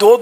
2